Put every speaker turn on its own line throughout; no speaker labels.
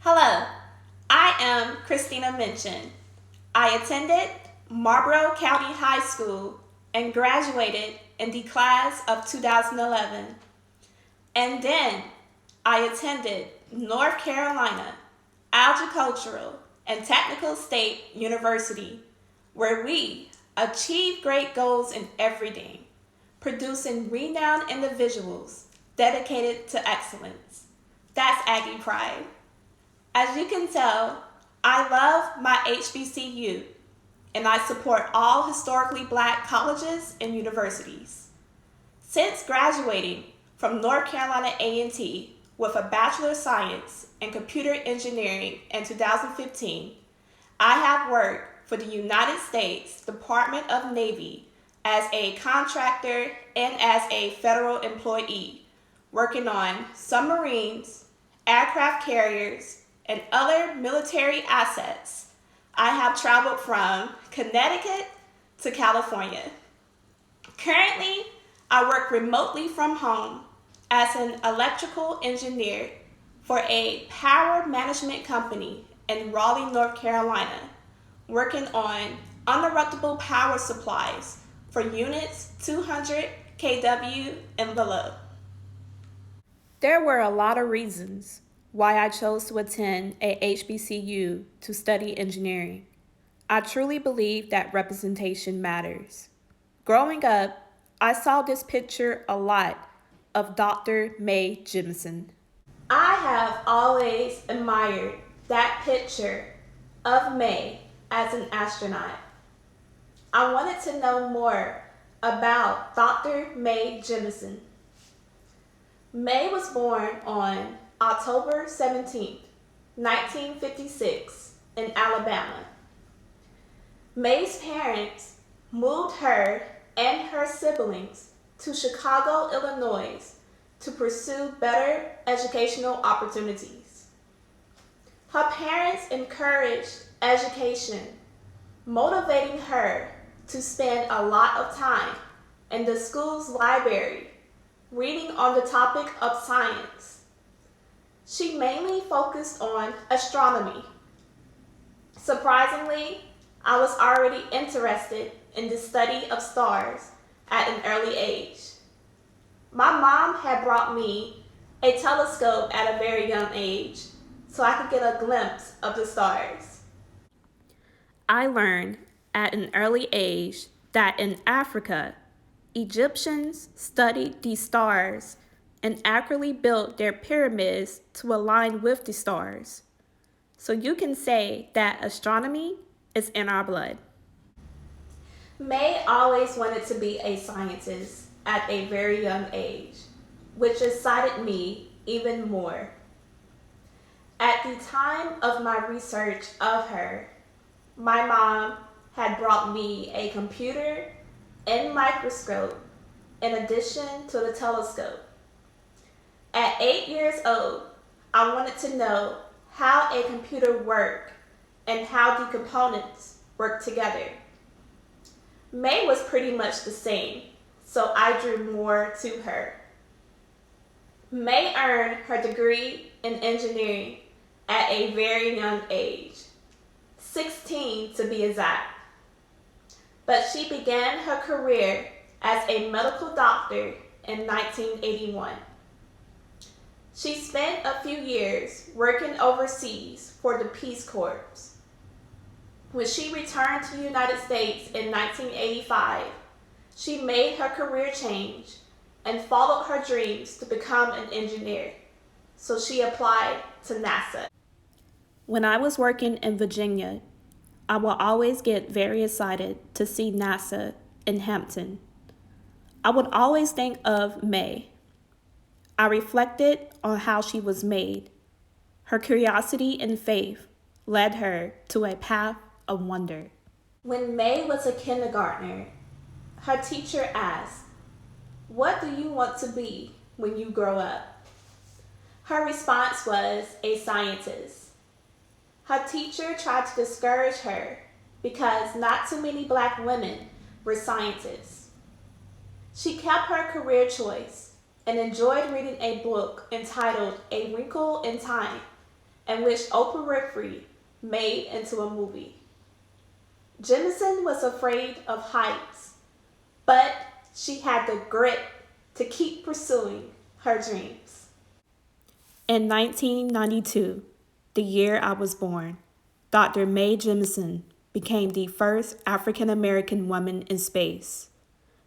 Hello, I am Christina Minchin. I attended Marlboro County High School and graduated in the class of 2011. And then I attended North Carolina Agricultural and Technical State University, where we achieved great goals in everything, producing renowned individuals dedicated to excellence. That's Aggie Pride. As you can tell, I love my HBCU and I support all historically black colleges and universities. Since graduating from North Carolina A&T with a Bachelor of Science in Computer Engineering in 2015, I have worked for the United States Department of Navy as a contractor and as a federal employee, working on submarines, aircraft carriers, and other military assets. I have traveled from Connecticut to California. Currently, I work remotely from home as an electrical engineer for a power management company in Raleigh, North Carolina, working on uninterruptible power supplies for units 200 kW and below. There were a lot of reasons why I chose to attend a HBCU to study engineering. I truly believe that representation matters. Growing up, I saw this picture a lot of Dr. Mae Jemison. I have always admired that picture of Mae as an astronaut. I wanted to know more about Dr. Mae Jemison. Mae was born on October 17, 1956, in Alabama. Mae's parents moved her and her siblings to Chicago, Illinois to pursue better educational opportunities. Her parents encouraged education, motivating her to spend a lot of time in the school's library reading on the topic of science. She mainly focused on astronomy. Surprisingly, I was already interested in the study of stars at an early age. My mom had brought me a telescope at a very young age so I could get a glimpse of the stars. I learned at an early age that in Africa, Egyptians studied the stars and accurately built their pyramids to align with the stars. So you can say that astronomy is in our blood. Mae always wanted to be a scientist at a very young age, which excited me even more. At the time of my research of her, my mom had brought me a computer and microscope in addition to the telescope. At 8 years old, I wanted to know how a computer worked and how the components work together. Mae was pretty much the same, so I drew more to her. Mae earned her degree in engineering at a very young age, 16 to be exact. But she began her career as a medical doctor in 1981. She spent a few years working overseas for the Peace Corps. When she returned to the United States in 1985, she made her career change and followed her dreams to become an engineer. So she applied to NASA. When I was working in Virginia, I will always get very excited to see NASA in Hampton. I would always think of Mae. I reflected on how she was made. Her curiosity and faith led her to a path of wonder. When Mae was a kindergartner, her teacher asked, "What do you want to be when you grow up?" Her response was a scientist. Her teacher tried to discourage her because not too many black women were scientists. She kept her career choice and enjoyed reading a book entitled A Wrinkle in Time and which Oprah Winfrey made into a movie. Jemison was afraid of heights, but she had the grit to keep pursuing her dreams. In 1992, the year I was born, Dr. Mae Jemison became the first African American woman in space.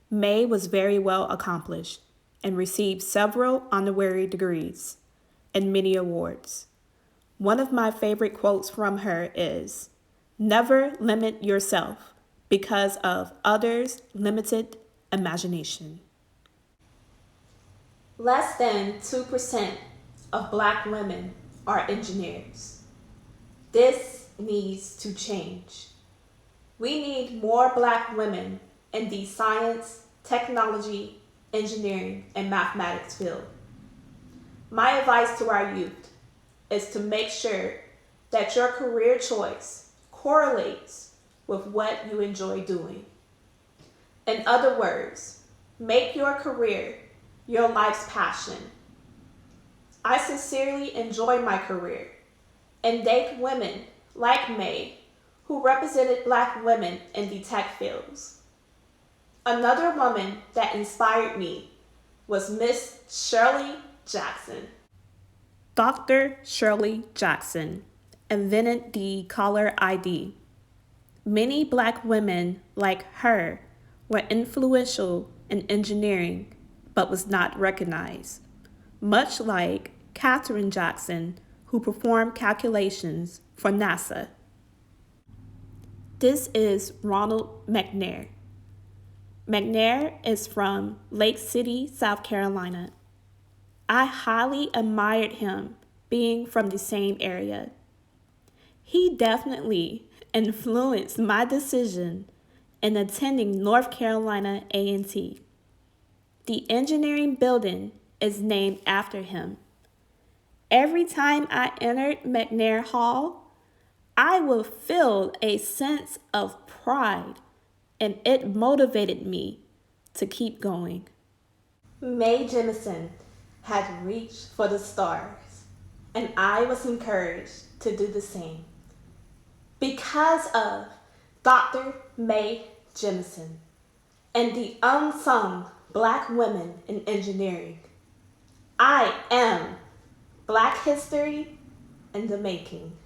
Mae was very well accomplished and received several honorary degrees and many awards. One of my favorite quotes from her is, "Never limit yourself because of others' limited imagination." Less than 2% of Black women are engineers. This needs to change. We need more Black women in the science, technology, engineering, and mathematics field. My advice to our youth is to make sure that your career choice correlates with what you enjoy doing. In other words, make your career your life's passion. I sincerely enjoy my career and date women like Mae who represented Black women in the tech fields. Another woman that inspired me was Miss Shirley Jackson. Dr. Shirley Jackson invented the caller ID. Many Black women like her were influential in engineering but was not recognized, much like Katherine Jackson, who performed calculations for NASA. This is Ronald McNair. McNair is from Lake City, South Carolina. I highly admired him being from the same area. He definitely influenced my decision in attending North Carolina A&T. The engineering building is named after him. Every time I entered McNair Hall, I would feel a sense of pride, and it motivated me to keep going. Mae Jemison had reached for the stars, and I was encouraged to do the same. Because of Dr. Mae Jemison and the unsung Black women in engineering, I am Black history in the making.